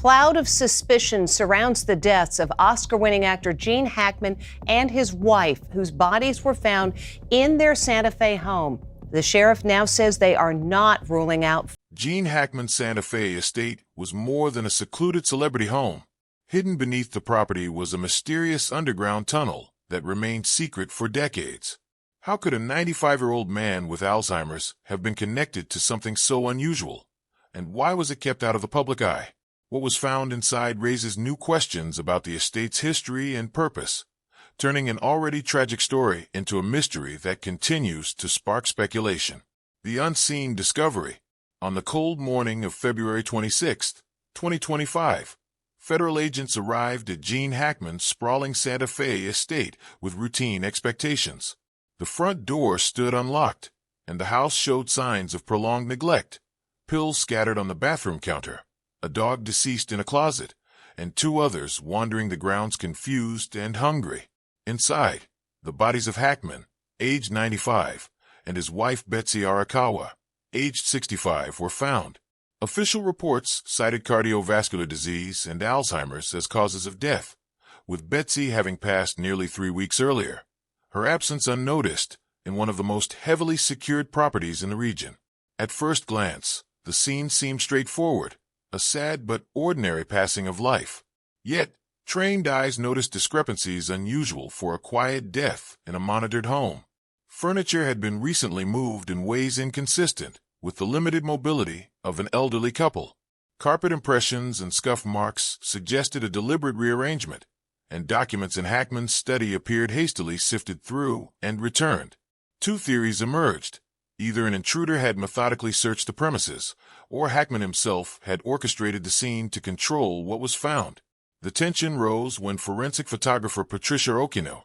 cloud of suspicion surrounds the deaths of Oscar-winning actor Gene Hackman and his wife, whose bodies were found in their Santa Fe home. The sheriff now says they are not ruling out. Gene Hackman's Santa Fe estate was more than a secluded celebrity home. Hidden beneath the property was a mysterious underground tunnel that remained secret for decades. How could a 95-year-old man with Alzheimer's have been connected to something so unusual? And why was it kept out of the public eye? What was found inside raises new questions about the estate's history and purpose, turning an already tragic story into a mystery that continues to spark speculation. The unseen discovery. On the cold morning of February 26, 2025, federal agents arrived at Gene Hackman's sprawling Santa Fe estate with routine expectations. The front door stood unlocked, and the house showed signs of prolonged neglect. Pills scattered on the bathroom counter, a dog deceased in a closet, and two others wandering the grounds confused and hungry. Inside, the bodies of Hackman, aged 95, and his wife Betsy Arakawa, aged 65, were found. Official reports cited cardiovascular disease and Alzheimer's as causes of death, with Betsy having passed nearly 3 weeks earlier, her absence unnoticed in one of the most heavily secured properties in the region. At first glance, the scene seemed straightforward, a sad but ordinary passing of life. Yet, trained eyes noticed discrepancies unusual for a quiet death in a monitored home. Furniture had been recently moved in ways inconsistent with the limited mobility of an elderly couple. Carpet impressions and scuff marks suggested a deliberate rearrangement, and documents in Hackman's study appeared hastily sifted through and returned. Two theories emerged. Either an intruder had methodically searched the premises, or Hackman himself had orchestrated the scene to control what was found. The tension rose when forensic photographer Patricia Okino,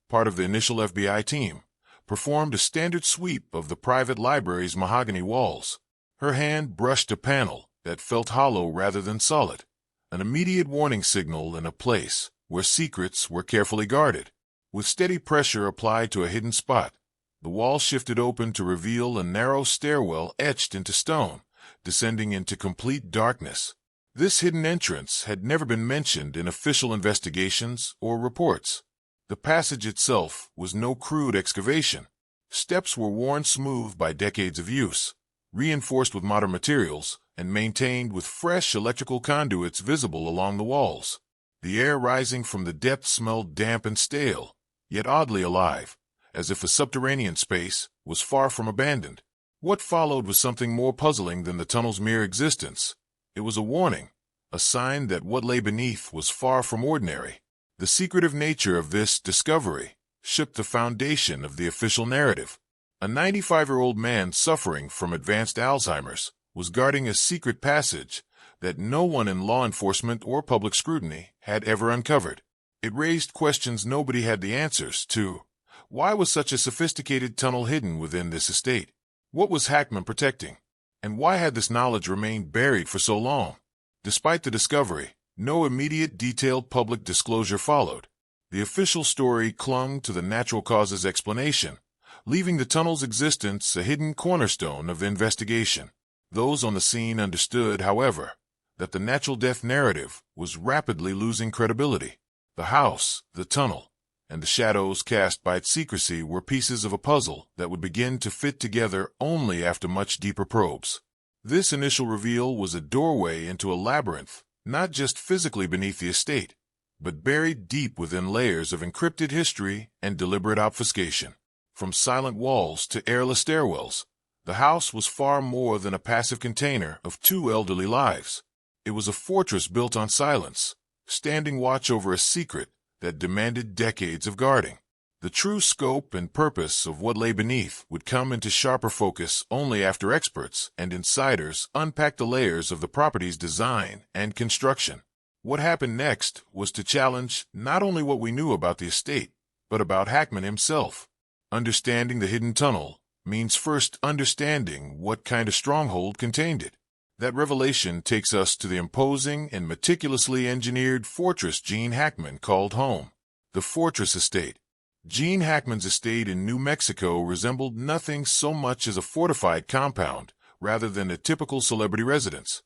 part of the initial FBI team, performed a standard sweep of the private library's mahogany walls. Her hand brushed a panel that felt hollow rather than solid, an immediate warning signal in a place where secrets were carefully guarded. With steady pressure applied to a hidden spot, the wall shifted open to reveal a narrow stairwell etched into stone, descending into complete darkness. This hidden entrance had never been mentioned in official investigations or reports. The passage itself was no crude excavation. Steps were worn smooth by decades of use, reinforced with modern materials, and maintained with fresh electrical conduits visible along the walls. The air rising from the depths smelled damp and stale, yet oddly alive, as if the subterranean space was far from abandoned. What followed was something more puzzling than the tunnel's mere existence. It was a warning, a sign that what lay beneath was far from ordinary. The secretive nature of this discovery shook the foundation of the official narrative. A 95-year-old man suffering from advanced Alzheimer's was guarding a secret passage that no one in law enforcement or public scrutiny had ever uncovered. It raised questions nobody had the answers to. Why was such a sophisticated tunnel hidden within this estate? What was Hackman protecting? And why had this knowledge remained buried for so long? Despite the discovery, no immediate detailed public disclosure followed. The official story clung to the natural causes explanation, leaving the tunnel's existence a hidden cornerstone of the investigation. Those on the scene understood, however, that the natural death narrative was rapidly losing credibility. The house, the tunnel, and the shadows cast by its secrecy were pieces of a puzzle that would begin to fit together only after much deeper probes. This initial reveal was a doorway into a labyrinth, not just physically beneath the estate, but buried deep within layers of encrypted history and deliberate obfuscation. From silent walls to airless stairwells, the house was far more than a passive container of two elderly lives. It was a fortress built on silence, standing watch over a secret that demanded decades of guarding. The true scope and purpose of what lay beneath would come into sharper focus only after experts and insiders unpacked the layers of the property's design and construction. What happened next was to challenge not only what we knew about the estate, but about Hackman himself. Understanding the hidden tunnel means first understanding what kind of stronghold contained it. That revelation takes us to the imposing and meticulously engineered fortress Gene Hackman called home. The Fortress Estate. Gene Hackman's estate in New Mexico resembled nothing so much as a fortified compound rather than a typical celebrity residence.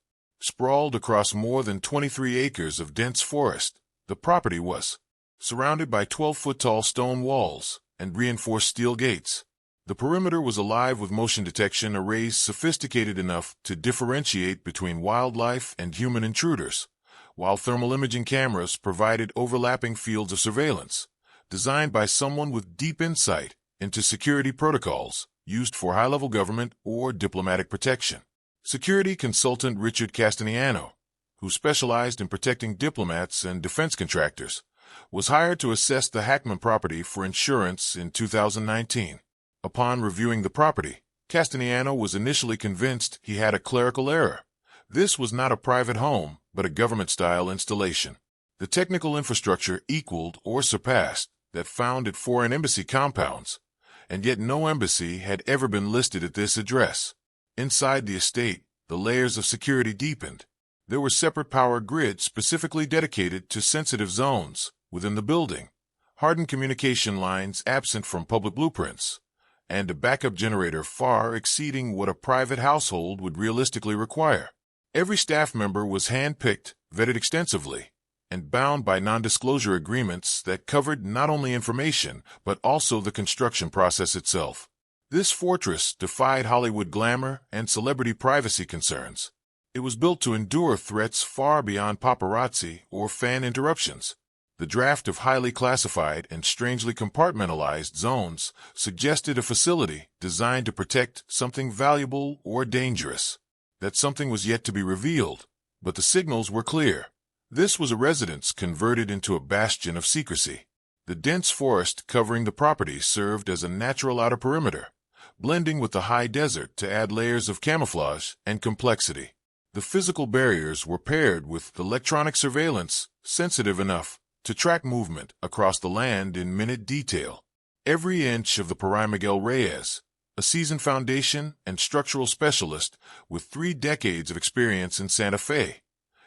Sprawled across more than 23 acres of dense forest, the property was surrounded by 12-foot-tall stone walls and reinforced steel gates. The perimeter was alive with motion detection arrays sophisticated enough to differentiate between wildlife and human intruders, while thermal imaging cameras provided overlapping fields of surveillance, designed by someone with deep insight into security protocols used for high-level government or diplomatic protection. Security consultant Richard Castellano, who specialized in protecting diplomats and defense contractors, was hired to assess the Hackman property for insurance in 2019. Upon reviewing the property, Castellano was initially convinced he had a clerical error. This was not a private home, but a government-style installation. The technical infrastructure equaled or surpassed that found at foreign embassy compounds, and yet no embassy had ever been listed at this address. Inside the estate, the layers of security deepened. There were separate power grids specifically dedicated to sensitive zones within the building, hardened communication lines absent from public blueprints, and a backup generator far exceeding what a private household would realistically require. Every staff member was hand-picked, vetted extensively, and bound by non-disclosure agreements that covered not only information but also the construction process itself. This fortress defied Hollywood glamour and celebrity privacy concerns. It was built to endure threats far beyond paparazzi or fan interruptions. The draft of highly classified and strangely compartmentalized zones suggested a facility designed to protect something valuable or dangerous. That something was yet to be revealed, but the signals were clear. This was a residence converted into a bastion of secrecy. The dense forest covering the property served as a natural outer perimeter, blending with the high desert to add layers of camouflage and complexity. The physical barriers were paired with electronic surveillance sensitive enough to track movement across the land in minute detail. Every inch of the Pari Miguel Reyes, a seasoned foundation and structural specialist with 3 decades of experience in Santa Fe,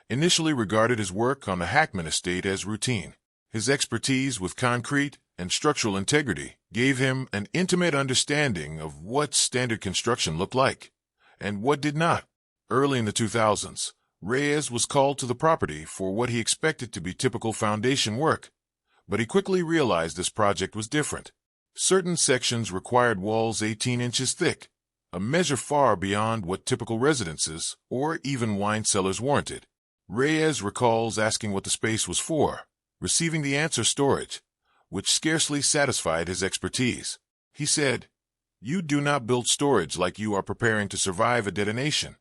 initially regarded his work on the Hackman estate as routine. His expertise with concrete and structural integrity gave him an intimate understanding of what standard construction looked like and what did not. Early in the 2000s, Reyes was called to the property for what he expected to be typical foundation work, but he quickly realized this project was different. Certain sections required walls 18 inches thick, a measure far beyond what typical residences or even wine cellars warranted. Reyes recalls asking what the space was for, receiving the answer storage, which scarcely satisfied his expertise. He said, "You do not build storage like you are preparing to survive a detonation."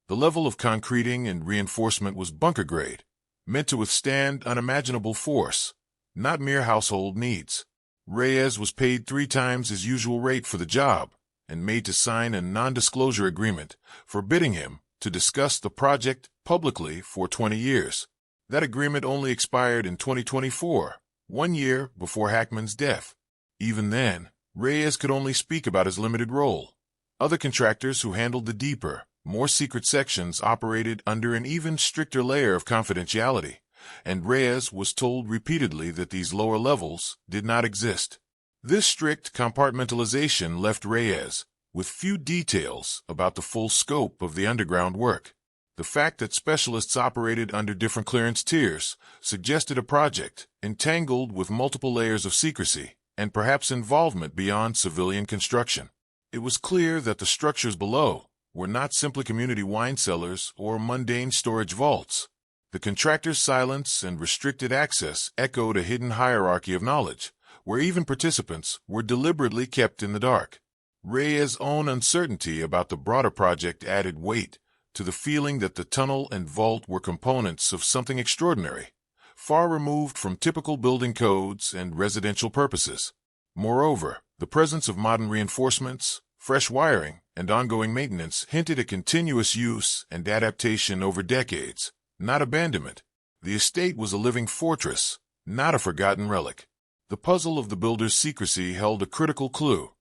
The level of concreting and reinforcement was bunker grade, meant to withstand unimaginable force, not mere household needs. Reyes was paid 3 times his usual rate for the job and made to sign a non-disclosure agreement forbidding him to discuss the project publicly for 20 years. That agreement only expired in 2024, 1 year before Hackman's death. Even then, Reyes could only speak about his limited role. Other contractors who handled the deeper, more secret sections operated under an even stricter layer of confidentiality, and Reyes was told repeatedly that these lower levels did not exist. This strict compartmentalization left Reyes with few details about the full scope of the underground work. The fact that specialists operated under different clearance tiers suggested a project entangled with multiple layers of secrecy and perhaps involvement beyond civilian construction. It was clear that the structures below were not simply community wine cellars or mundane storage vaults. The contractor's silence and restricted access echoed a hidden hierarchy of knowledge, where even participants were deliberately kept in the dark. Reyes' own uncertainty about the broader project added weight to the feeling that the tunnel and vault were components of something extraordinary, far removed from typical building codes and residential purposes. Moreover, the presence of modern reinforcements, fresh wiring, and ongoing maintenance hinted at continuous use and adaptation over decades, not abandonment. The estate was a living fortress, not a forgotten relic. The puzzle of the builder's secrecy held a critical clue,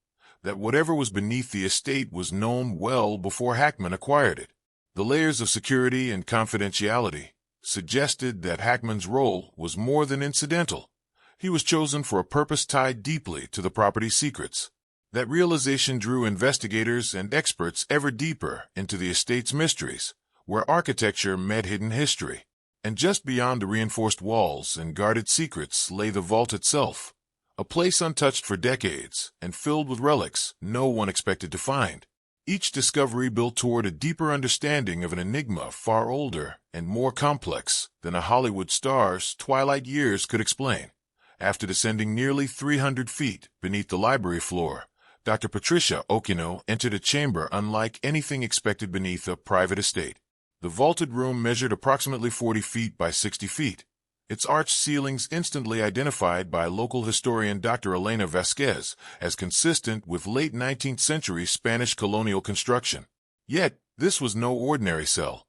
that whatever was beneath the estate was known well before Hackman acquired it. The layers of security and confidentiality suggested that Hackman's role was more than incidental. He was chosen for a purpose tied deeply to the property's secrets. That realization drew investigators and experts ever deeper into the estate's mysteries, where architecture met hidden history. And just beyond the reinforced walls and guarded secrets lay the vault itself, a place untouched for decades and filled with relics no one expected to find. Each discovery built toward a deeper understanding of an enigma far older and more complex than a Hollywood star's twilight years could explain. After descending nearly 300 feet beneath the library floor, Dr. Patricia Okino entered a chamber unlike anything expected beneath a private estate. The vaulted room measured approximately 40 feet by 60 feet, its arched ceilings instantly identified by local historian Dr. Elena Vasquez as consistent with late 19th century Spanish colonial construction. Yet, this was no ordinary cell,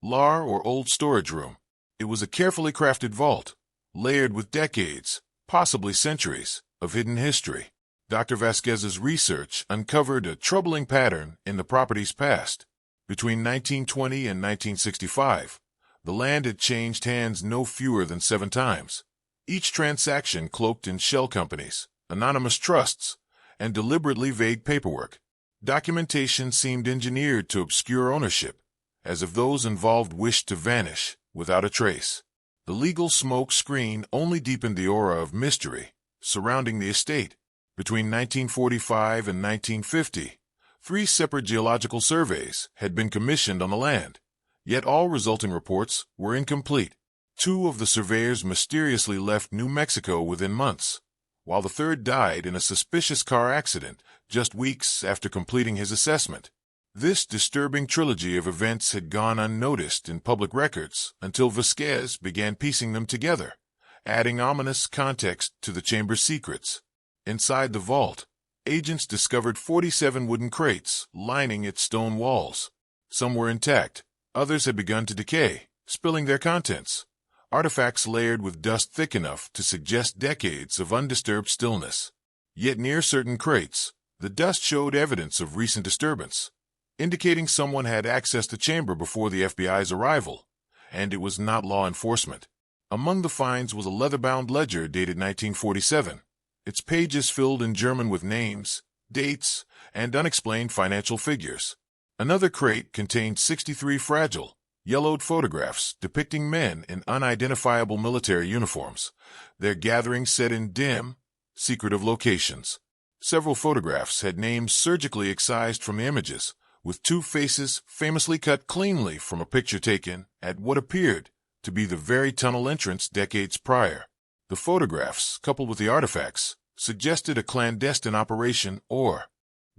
lar or old storage room. It was a carefully crafted vault, layered with decades, possibly centuries, of hidden history. Dr. Vasquez's research uncovered a troubling pattern in the property's past. Between 1920 and 1965, the land had changed hands no fewer than 7 times, each transaction cloaked in shell companies, anonymous trusts, and deliberately vague paperwork. Documentation seemed engineered to obscure ownership, as if those involved wished to vanish without a trace. The legal smoke screen only deepened the aura of mystery surrounding the estate. Between 1945 and 1950, 3 separate geological surveys had been commissioned on the land, yet all resulting reports were incomplete. 2 of the surveyors mysteriously left New Mexico within months, while the third died in a suspicious car accident just weeks after completing his assessment. This disturbing trilogy of events had gone unnoticed in public records until Vasquez began piecing them together, adding ominous context to the chamber's secrets. Inside the vault, agents discovered 47 wooden crates lining its stone walls. Some were intact, others had begun to decay, spilling their contents, artifacts layered with dust thick enough to suggest decades of undisturbed stillness. Yet near certain crates, the dust showed evidence of recent disturbance, indicating someone had accessed the chamber before the FBI's arrival, and it was not law enforcement. Among the finds was a leather-bound ledger dated 1947, its pages filled in German with names, dates, and unexplained financial figures. Another crate contained 63 fragile, yellowed photographs depicting men in unidentifiable military uniforms, their gatherings set in dim, secretive locations. Several photographs had names surgically excised from the images, with 2 faces famously cut cleanly from a picture taken at what appeared to be the very tunnel entrance decades prior. The photographs, coupled with the artifacts, suggested a clandestine operation or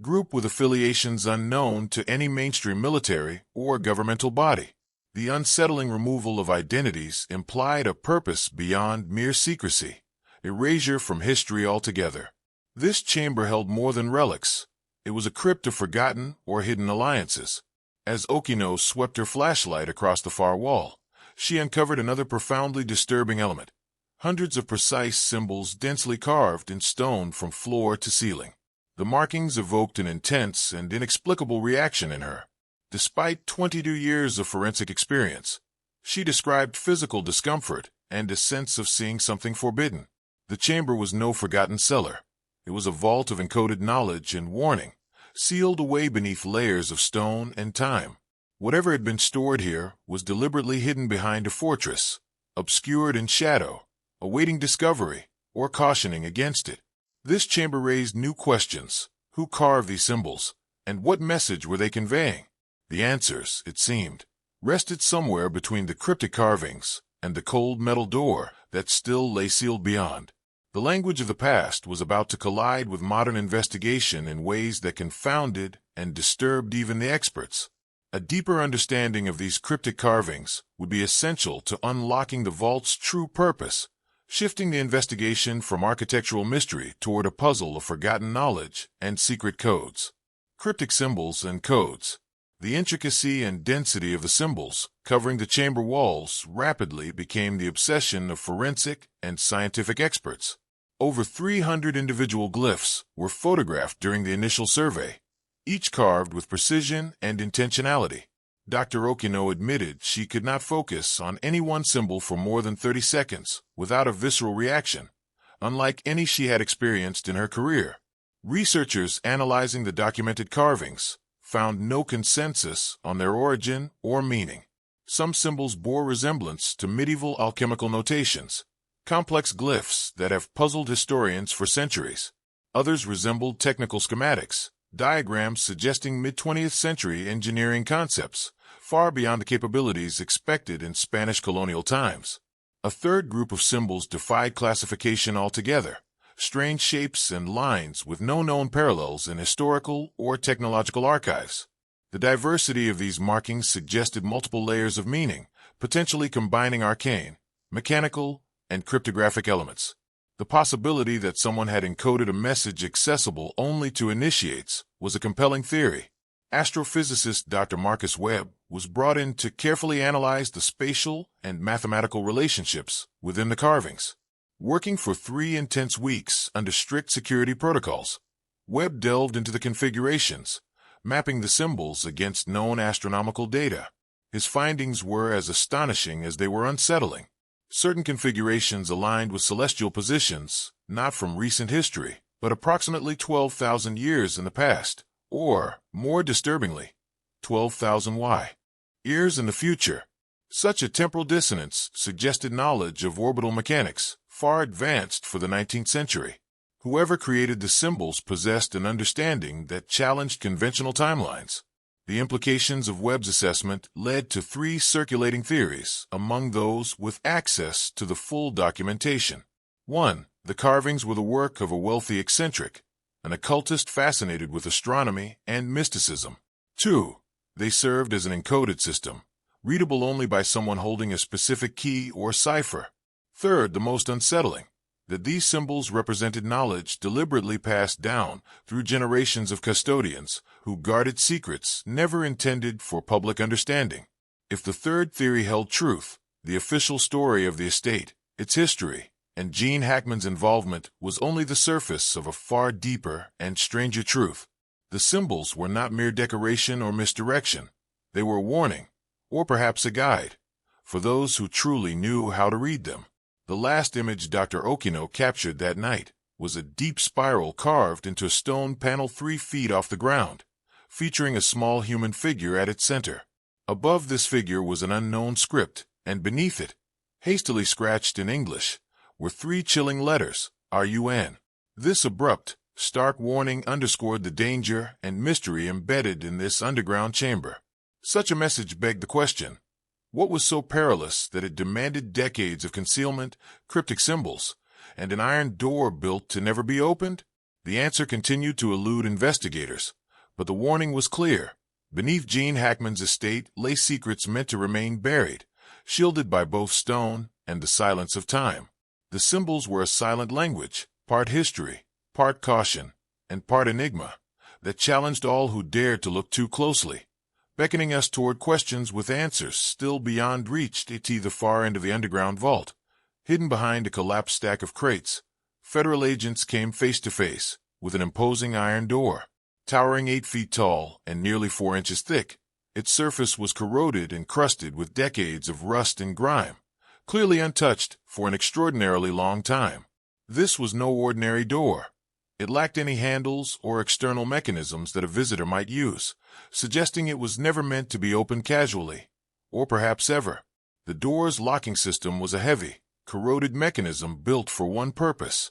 group with affiliations unknown to any mainstream military or governmental body. The unsettling removal of identities implied a purpose beyond mere secrecy, erasure from history altogether. This chamber held more than relics. It was a crypt of forgotten or hidden alliances. As Okino swept her flashlight across the far wall, she uncovered another profoundly disturbing element. Hundreds of precise symbols densely carved in stone from floor to ceiling. The markings evoked an intense and inexplicable reaction in her. Despite 22 years of forensic experience, she described physical discomfort and a sense of seeing something forbidden. The chamber was no forgotten cellar. It was a vault of encoded knowledge and warning, sealed away beneath layers of stone and time. Whatever had been stored here was deliberately hidden behind a fortress, obscured in shadow, awaiting discovery or cautioning against it. This chamber raised new questions. Who carved these symbols, and what message were they conveying? The answers, it seemed, rested somewhere between the cryptic carvings and the cold metal door that still lay sealed beyond. The language of the past was about to collide with modern investigation in ways that confounded and disturbed even the experts. A deeper understanding of these cryptic carvings would be essential to unlocking the vault's true purpose, shifting the investigation from architectural mystery toward a puzzle of forgotten knowledge and secret codes. Cryptic symbols and codes. The intricacy and density of the symbols covering the chamber walls rapidly became the obsession of forensic and scientific experts. Over 300 individual glyphs were photographed during the initial survey, each carved with precision and intentionality. Dr. Okino admitted she could not focus on any one symbol for more than 30 seconds without a visceral reaction, unlike any she had experienced in her career. Researchers analyzing the documented carvings found no consensus on their origin or meaning. Some symbols bore resemblance to medieval alchemical notations, complex glyphs that have puzzled historians for centuries. Others resembled technical schematics, diagrams suggesting mid-20th century engineering concepts, far beyond the capabilities expected in Spanish colonial times. A third group of symbols defied classification altogether, strange shapes and lines with no known parallels in historical or technological archives. The diversity of these markings suggested multiple layers of meaning, potentially combining arcane, mechanical, and cryptographic elements. The possibility that someone had encoded a message accessible only to initiates was a compelling theory. Astrophysicist Dr. Marcus Webb was brought in to carefully analyze the spatial and mathematical relationships within the carvings. Working for 3 intense weeks under strict security protocols, Webb delved into the configurations, mapping the symbols against known astronomical data. His findings were as astonishing as they were unsettling. Certain configurations aligned with celestial positions, not from recent history, but approximately 12,000 years in the past, or, more disturbingly, 12,000 years in the future. Such a temporal dissonance suggested knowledge of orbital mechanics, far advanced for the 19th century. Whoever created the symbols possessed an understanding that challenged conventional timelines. The implications of Webb's assessment led to 3 circulating theories among those with access to the full documentation. 1. The carvings were the work of a wealthy eccentric, an occultist fascinated with astronomy and mysticism. 2. They served as an encoded system, readable only by someone holding a specific key or cipher. Third, the most unsettling, that these symbols represented knowledge deliberately passed down through generations of custodians who guarded secrets never intended for public understanding. If the third theory held truth, the official story of the estate, its history, and Gene Hackman's involvement was only the surface of a far deeper and stranger truth. The symbols were not mere decoration or misdirection. They were a warning, or perhaps a guide, for those who truly knew how to read them. The last image Dr. Okino captured that night was a deep spiral carved into a stone panel 3 feet off the ground, featuring a small human figure at its center. Above this figure was an unknown script, and beneath it, hastily scratched in English, were 3 chilling letters, RUN. This abrupt, stark warning underscored the danger and mystery embedded in this underground chamber. Such a message begged the question, what was so perilous that it demanded decades of concealment, cryptic symbols, and an iron door built to never be opened? The answer continued to elude investigators, but the warning was clear. Beneath Gene Hackman's estate lay secrets meant to remain buried, shielded by both stone and the silence of time. The symbols were a silent language, part history, part caution, and part enigma, that challenged all who dared to look too closely, beckoning us toward questions with answers still beyond reach. At the far end of the underground vault, hidden behind a collapsed stack of crates, federal agents came face to face with an imposing iron door. Towering 8 feet tall and nearly 4 inches thick, its surface was corroded and crusted with decades of rust and grime, clearly untouched for an extraordinarily long time. This was no ordinary door. It lacked any handles or external mechanisms that a visitor might use, suggesting it was never meant to be opened casually, or perhaps ever. The door's locking system was a heavy, corroded mechanism built for one purpose: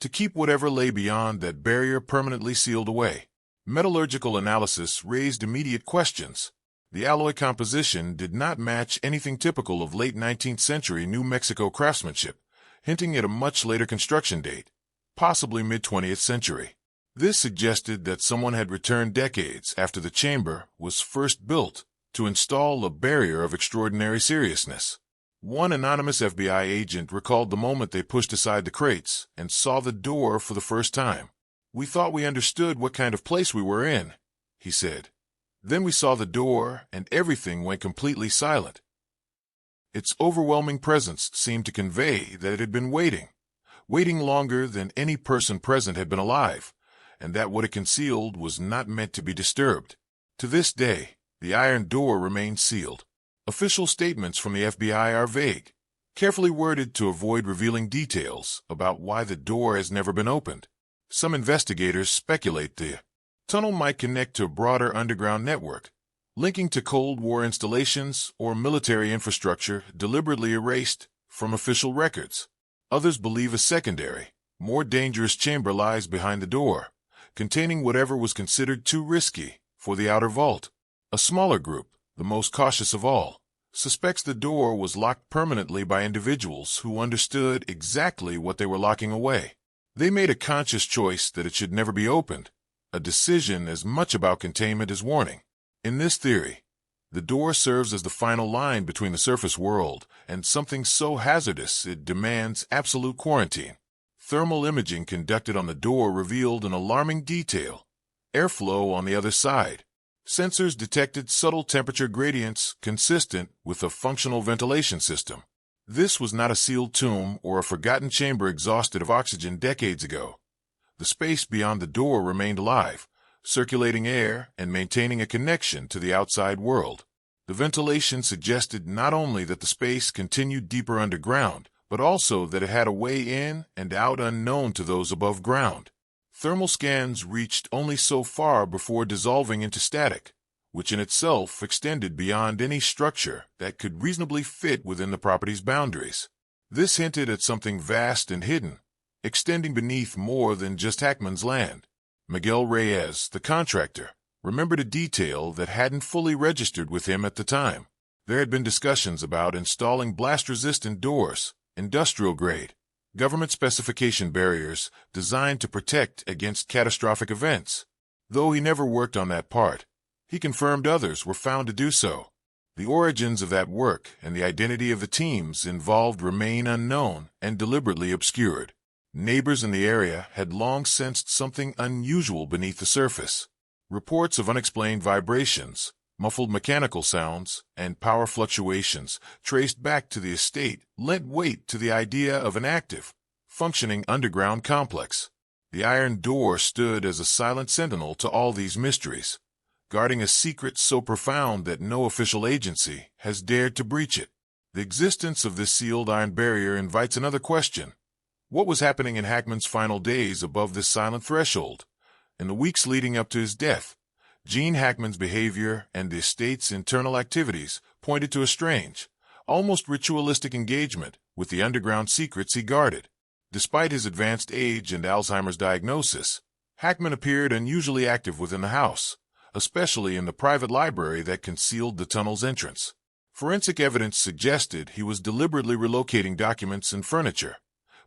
to keep whatever lay beyond that barrier permanently sealed away. Metallurgical analysis raised immediate questions. The alloy composition did not match anything typical of late 19th century New Mexico craftsmanship, hinting at a much later construction date, possibly mid-20th century. This suggested that someone had returned decades after the chamber was first built to install a barrier of extraordinary seriousness. One anonymous FBI agent recalled the moment they pushed aside the crates and saw the door for the first time. "We thought we understood what kind of place we were in," he said. "Then we saw the door and everything went completely silent." Its overwhelming presence seemed to convey that it had been waiting longer than any person present had been alive, and that what it concealed was not meant to be disturbed. To this day, the iron door remains sealed. Official statements from the FBI are vague, carefully worded to avoid revealing details about why the door has never been opened. Some investigators speculate the Tunnel might connect to a broader underground network, linking to Cold War installations or military infrastructure deliberately erased from official records. Others believe a secondary, more dangerous chamber lies behind the door, containing whatever was considered too risky for the outer vault. A smaller group, the most cautious of all, suspects the door was locked permanently by individuals who understood exactly what they were locking away. They made a conscious choice that it should never be opened, a decision as much about containment as warning. In this theory, the door serves as the final line between the surface world and something so hazardous it demands absolute quarantine. Thermal imaging conducted on the door revealed an alarming detail: airflow on the other side. Sensors detected subtle temperature gradients consistent with a functional ventilation system. This was not a sealed tomb or a forgotten chamber exhausted of oxygen decades ago. The space beyond the door remained alive, circulating air and maintaining a connection to the outside world. The ventilation suggested not only that the space continued deeper underground, but also that it had a way in and out unknown to those above ground. Thermal scans reached only so far before dissolving into static, which in itself extended beyond any structure that could reasonably fit within the property's boundaries. This hinted at something vast and hidden, extending beneath more than just Hackman's land. Miguel Reyes, the contractor, remembered a detail that hadn't fully registered with him at the time. There had been discussions about installing blast-resistant doors, industrial-grade, government specification barriers designed to protect against catastrophic events. Though he never worked on that part, he confirmed others were found to do so. The origins of that work and the identity of the teams involved remain unknown and deliberately obscured. Neighbors in the area had long sensed something unusual beneath the surface. Reports of unexplained vibrations, muffled mechanical sounds, and power fluctuations traced back to the estate lent weight to the idea of an active, functioning underground complex. The iron door stood as a silent sentinel to all these mysteries, guarding a secret so profound that no official agency has dared to breach it. The existence of this sealed iron barrier invites another question. What was happening in Hackman's final days above this silent threshold? In the weeks leading up to his death, Gene Hackman's behavior and the estate's internal activities pointed to a strange, almost ritualistic engagement with the underground secrets he guarded. Despite his advanced age and Alzheimer's diagnosis, Hackman appeared unusually active within the house, especially in the private library that concealed the tunnel's entrance. Forensic evidence suggested he was deliberately relocating documents and furniture,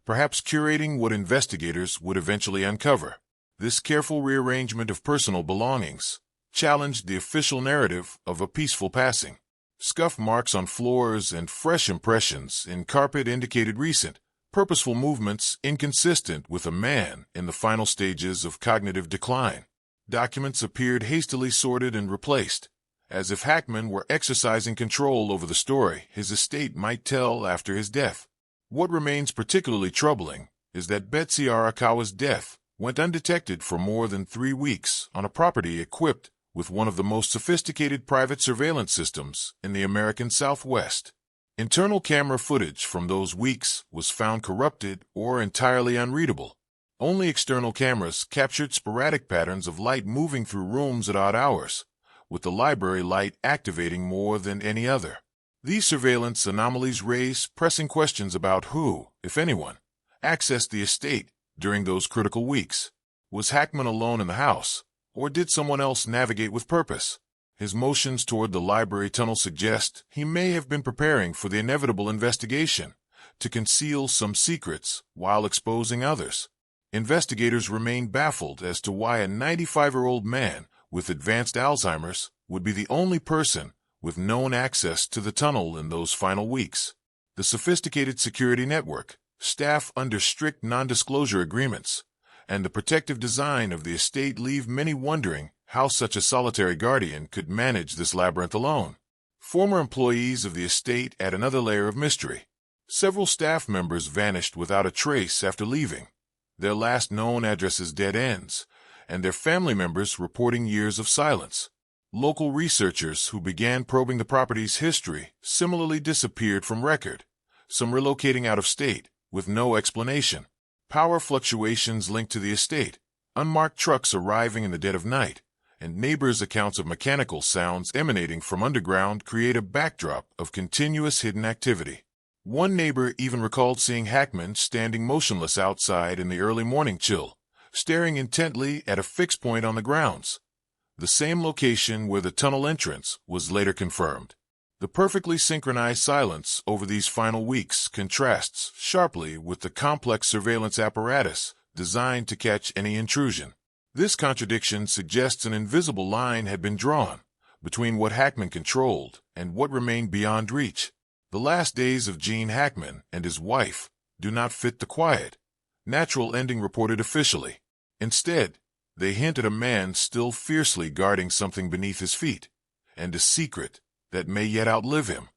perhaps curating what investigators would eventually uncover. This careful rearrangement of personal belongings challenged the official narrative of a peaceful passing. Scuff marks on floors and fresh impressions in carpet indicated recent, purposeful movements inconsistent with a man in the final stages of cognitive decline. Documents appeared hastily sorted and replaced, as if Hackman were exercising control over the story his estate might tell after his death. What remains particularly troubling is that Betsy Arakawa's death went undetected for more than 3 weeks on a property equipped with one of the most sophisticated private surveillance systems in the American Southwest. Internal camera footage from those weeks was found corrupted or entirely unreadable. Only external cameras captured sporadic patterns of light moving through rooms at odd hours, with the library light activating more than any other. These surveillance anomalies raise pressing questions about who, if anyone, accessed the estate during those critical weeks. Was Hackman alone in the house, or did someone else navigate with purpose? His motions toward the library tunnel suggest he may have been preparing for the inevitable investigation, to conceal some secrets while exposing others. Investigators remain baffled as to why a 95-year-old man with advanced Alzheimer's would be the only person with known access to the tunnel in those final weeks. The sophisticated security network, staff under strict non-disclosure agreements, and the protective design of the estate leave many wondering how such a solitary guardian could manage this labyrinth alone. Former employees of the estate add another layer of mystery. Several staff members vanished without a trace after leaving, their last known addresses dead ends, and their family members reporting years of silence. Local researchers who began probing the property's history similarly disappeared from record, some relocating out of state with no explanation. Power fluctuations linked to the estate, unmarked trucks arriving in the dead of night, and neighbors' accounts of mechanical sounds emanating from underground create a backdrop of continuous hidden activity. One neighbor even recalled seeing Hackman standing motionless outside in the early morning chill, staring intently at a fixed point on the grounds. The same location where the tunnel entrance was later confirmed. The perfectly synchronized silence over these final weeks contrasts sharply with the complex surveillance apparatus designed to catch any intrusion. This contradiction suggests an invisible line had been drawn between what Hackman controlled and what remained beyond reach. The last days of Gene Hackman and his wife do not fit the quiet, natural ending reported officially. Instead, they hint at a man still fiercely guarding something beneath his feet, and a secret that may yet outlive him.